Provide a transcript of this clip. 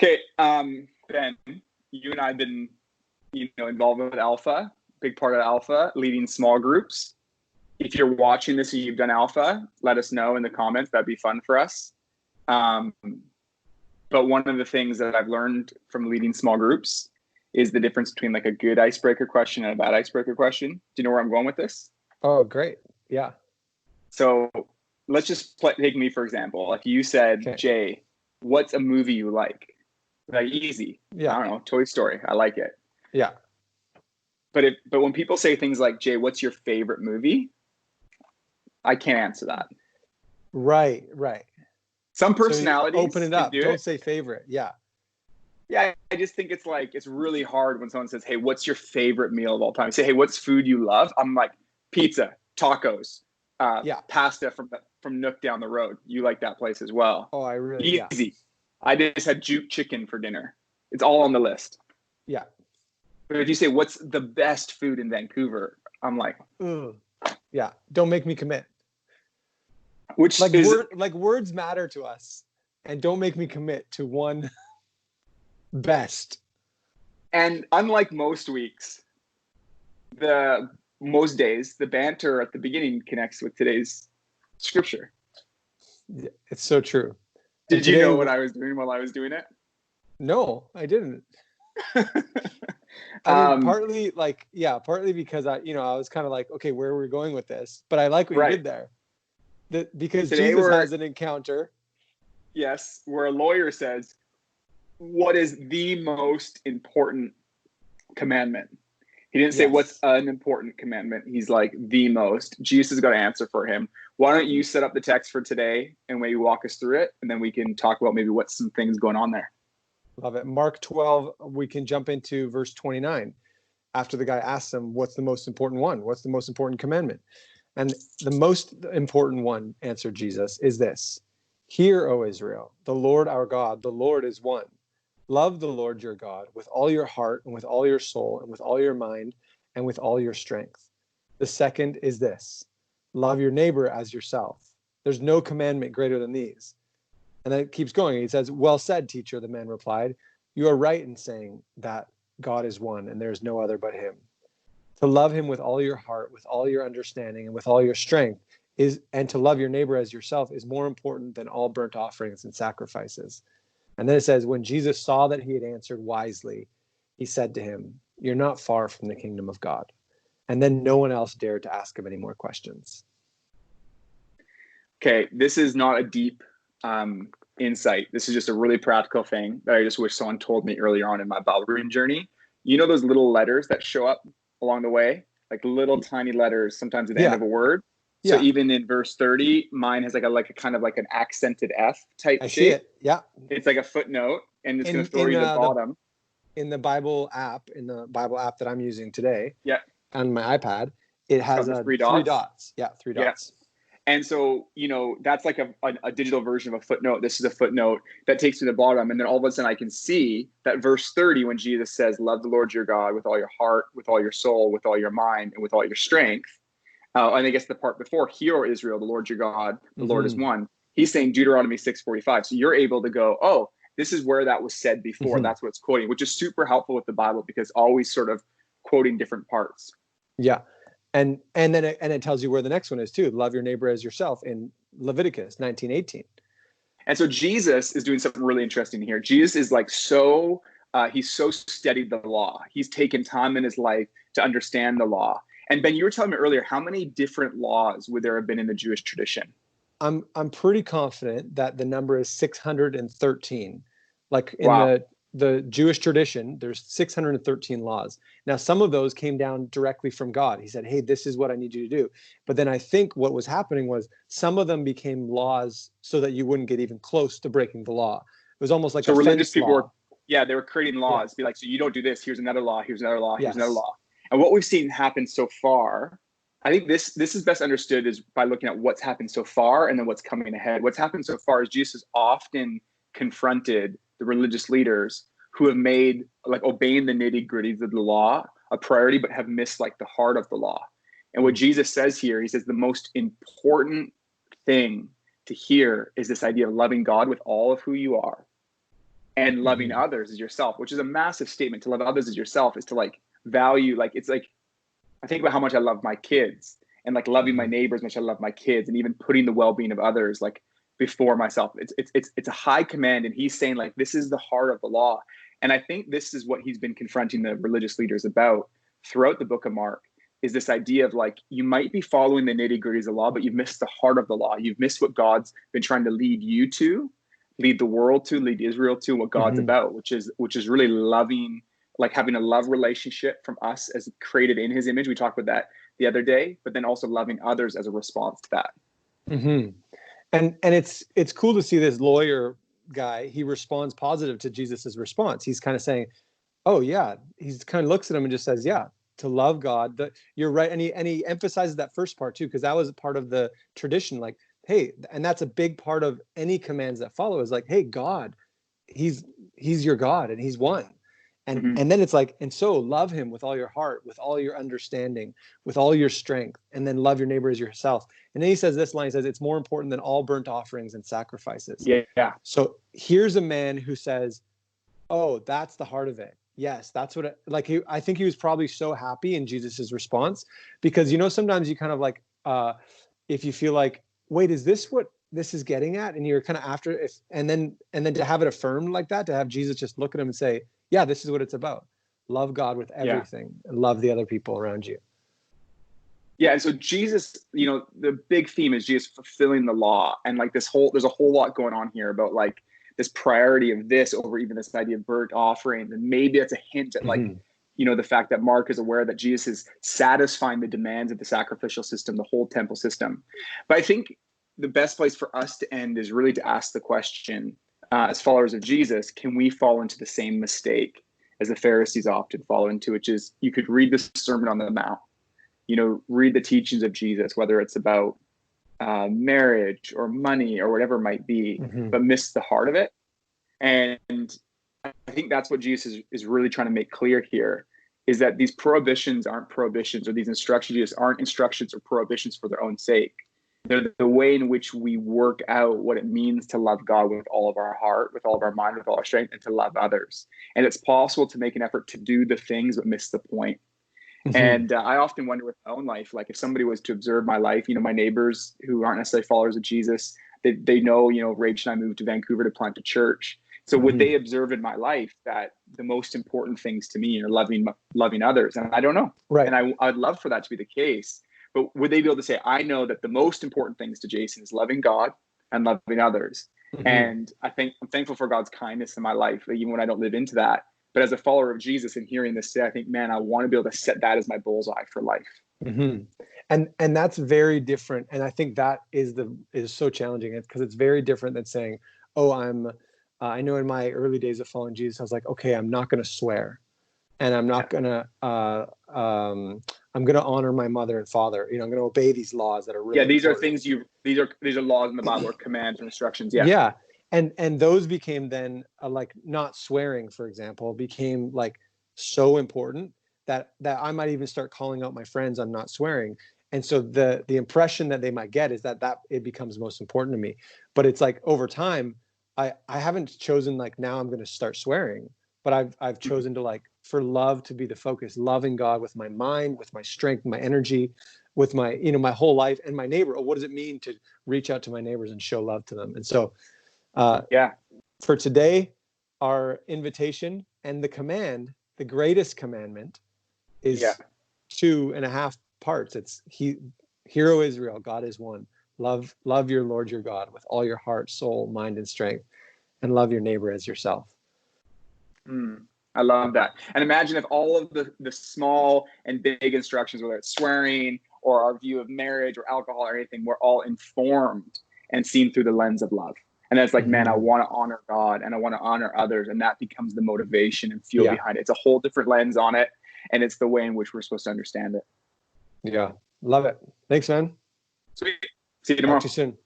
Okay, Ben, you and I have been, involved with Alpha, big part of Alpha, leading small groups. If you're watching this and you've done Alpha, let us know in the comments. That'd be fun for us. But one of the things that I've learned from leading small groups is the difference between like a good icebreaker question and a bad icebreaker question. Do you know where I'm going with this? Oh, great. Yeah. So let's just take me, for example. Like you said, Okay. Jay, what's a movie you like? Like easy. Yeah. I don't know, Toy Story. I like it. Yeah. But when people say things like, Jay, what's your favorite movie? I can't answer that. Right. Some personalities so open it up. Don't it. say favorite. Yeah. Yeah, I just think it's really hard when someone says, hey, what's your favorite meal of all time? You say, hey, what's food you love? I'm like, pizza, tacos, pasta from Nook down the road. You like that place as well. Oh, I really, easy. Yeah. I just had Juke chicken for dinner. It's all on the list. Yeah. But if you say, what's the best food in Vancouver? I'm like, ugh. Yeah. Don't make me commit. Which words matter to us, and don't make me commit to one best. And unlike most weeks, most days, the banter at the beginning connects with today's scripture. Yeah, it's so true. Did you know what I was doing while I was doing it? No, I didn't. I mean, partly because I was kind of like, okay, where are we going with this? But I like what you did there. Because today Jesus has an encounter. Yes, where a lawyer says, what is the most important commandment? He didn't say what's an important commandment. He's like, the most. Jesus has got an answer for him. Why don't you set up the text for today and maybe walk us through it, and then we can talk about maybe what's some things going on there. Love it. Mark 12, we can jump into verse 29. After the guy asks him, what's the most important one? What's the most important commandment? And the most important one, answered Jesus, is this. Hear, O Israel, the Lord our God, the Lord is one. Love the Lord your God with all your heart and with all your soul and with all your mind and with all your strength. The second is this. Love your neighbor as yourself. There's no commandment greater than these. And then it keeps going. He says, well said, teacher, the man replied. You are right in saying that God is one and there is no other but him. To love him with all your heart, with all your understanding, and with all your strength and to love your neighbor as yourself is more important than all burnt offerings and sacrifices. And then it says, when Jesus saw that he had answered wisely, he said to him, you're not far from the kingdom of God. And then no one else dared to ask him any more questions. Okay, this is not a deep insight. This is just a really practical thing that I just wish someone told me earlier on in my Bible reading journey. You know those little letters that show up along the way, like little tiny letters, sometimes at the end of a word. So even in verse 30, mine has like a kind of like an accented F type shape. See it. Yeah. It's like a footnote, and it's going to throw you to the bottom. In the Bible app that I'm using today, on my iPad, it has three dots. Yeah, three dots. And so, that's like a digital version of a footnote. This is a footnote that takes me to the bottom. And then all of a sudden I can see that verse 30, when Jesus says, love the Lord your God with all your heart, with all your soul, with all your mind, and with all your strength. And I guess the part before, hear, O Israel, the Lord your God, the Lord is one. He's saying Deuteronomy 6:45. So you're able to go, oh, this is where that was said before. That's what it's quoting, which is super helpful with the Bible because always sort of quoting different parts. Yeah. And then it tells you where the next one is too. Love your neighbor as yourself in Leviticus 19:18. And so Jesus is doing something really interesting here. Jesus is like he's so studied the law. He's taken time in his life to understand the law. And Ben, you were telling me earlier, how many different laws would there have been in the Jewish tradition? I'm pretty confident that the number is 613. Like in the Jewish tradition, there's 613 laws. Now, some of those came down directly from God. He said, hey, this is what I need you to do. But then I think what was happening was some of them became laws so that you wouldn't get even close to breaking the law. It was almost like so religious people they were creating laws. Be like, so you don't do this. Here's another law. Here's another law. Here's another law. And what we've seen happen so far, I think this is best understood is by looking at what's happened so far and then what's coming ahead. What's happened so far is Jesus often confronted the religious leaders who have made like obeying the nitty-gritties of the law a priority, but have missed like the heart of the law. And what Jesus says here, he says the most important thing to hear is this idea of loving God with all of who you are and loving Mhm. others as yourself, which is a massive statement. To love others as yourself is to like value, like it's like I think about how much I love my kids and like loving my Mhm. neighbors, much I love my kids, and even putting the well-being of others like before myself. It's a high command, and he's saying like this is the heart of the law. And I think this is what he's been confronting the religious leaders about throughout the book of Mark, is this idea of like you might be following the nitty-gritty of the law, but you've missed the heart of the law. You've missed what God's been trying to lead you to, lead the world to, lead Israel to, what God's Mhm. about, which is really loving, like having a love relationship from us as created in his image. We talked about that the other day, but then also loving others as a response to that. Mhm. And it's cool to see this lawyer guy. He responds positive to Jesus's response. He's kind of saying, "Oh yeah." He's kind of looks at him and just says, "Yeah, to love God." You're right, and he emphasizes that first part too, because that was part of the tradition. Like, hey, and that's a big part of any commands that follow. Is like, hey, God, he's he's your God, and he's one. Mm-hmm. And then it's like, and so love him with all your heart, with all your understanding, with all your strength, and then love your neighbor as yourself. And then he says this line, he says, it's more important than all burnt offerings and sacrifices. Yeah. So here's a man who says, oh, that's the heart of it. Yes, that's what I think he was probably so happy in Jesus's response, because sometimes you kind of like if you feel like, wait, is this what this is getting at? And you're kind of after it, and then to have it affirmed like that, to have Jesus just look at him and say, yeah, this is what it's about. Love God with Yeah. everything and love the other people around you. Yeah. And so Jesus, the big theme is Jesus fulfilling the law. And like there's a whole lot going on here about like this priority of this over even this idea of burnt offerings. And maybe it's a hint at like, Mm-hmm. the fact that Mark is aware that Jesus is satisfying the demands of the sacrificial system, the whole temple system. But I think the best place for us to end is really to ask the question, as followers of Jesus, can we fall into the same mistake as the Pharisees often fall into, which is you could read the Sermon on the Mount, read the teachings of Jesus, whether it's about marriage or money or whatever it might be, Mm-hmm. but miss the heart of it. And I think that's what Jesus is really trying to make clear here, is that these prohibitions aren't prohibitions, or these instructions just aren't instructions or prohibitions for their own sake. They're the way in which we work out what it means to love God with all of our heart, with all of our mind, with all our strength, and to love others. And it's possible to make an effort to do the things but miss the point. Mm-hmm. And I often wonder with my own life, like if somebody was to observe my life, my neighbors who aren't necessarily followers of Jesus, they know, Rach and I moved to Vancouver to plant a church. So would Mm-hmm. they observe in my life that the most important things to me are loving others? And I don't know. Right. And I'd love for that to be the case. But would they be able to say, I know that the most important things to Jason is loving God and loving others. Mm-hmm. And I'm thankful for God's kindness in my life, even when I don't live into that. But as a follower of Jesus and hearing this say, I think, man, I want to be able to set that as my bullseye for life. Mm-hmm. And that's very different. And I think that is so challenging, because it's very different than saying, oh, I know in my early days of following Jesus, I was like, okay, I'm not going to swear, and I'm not going to, I'm going to honor my mother and father. I'm going to obey these laws that are Yeah, really these are important. things these are laws in the Bible or commands or instructions. Yeah. Yeah. And those became then like not swearing, for example, became like so important that I might even start calling out my friends on not swearing. And so the impression that they might get is that it becomes most important to me. But it's like over time, I haven't chosen like now I'm going to start swearing, but I've chosen to, like, for love to be the focus, loving God with my mind, with my strength, my energy, with my my whole life, and my neighbor. Oh, what does it mean to reach out to my neighbors and show love to them? And so Yeah. for today, our invitation and the command, the greatest commandment, Yeah. is 2.5 parts. It's Hear, O Israel, God is one. Love your Lord your God with all your heart, soul, mind, and strength, and love your neighbor as yourself. I love that. And imagine if all of the small and big instructions, whether it's swearing or our view of marriage or alcohol or anything, were all informed and seen through the lens of love. And that's like, man, I Mm-hmm. want to honor God and I want to honor others. And that becomes the motivation and fuel Yeah. behind it. It's a whole different lens on it. And it's the way in which we're supposed to understand it. Yeah. Love it. Thanks, man. Sweet. See you Talk to you tomorrow. soon.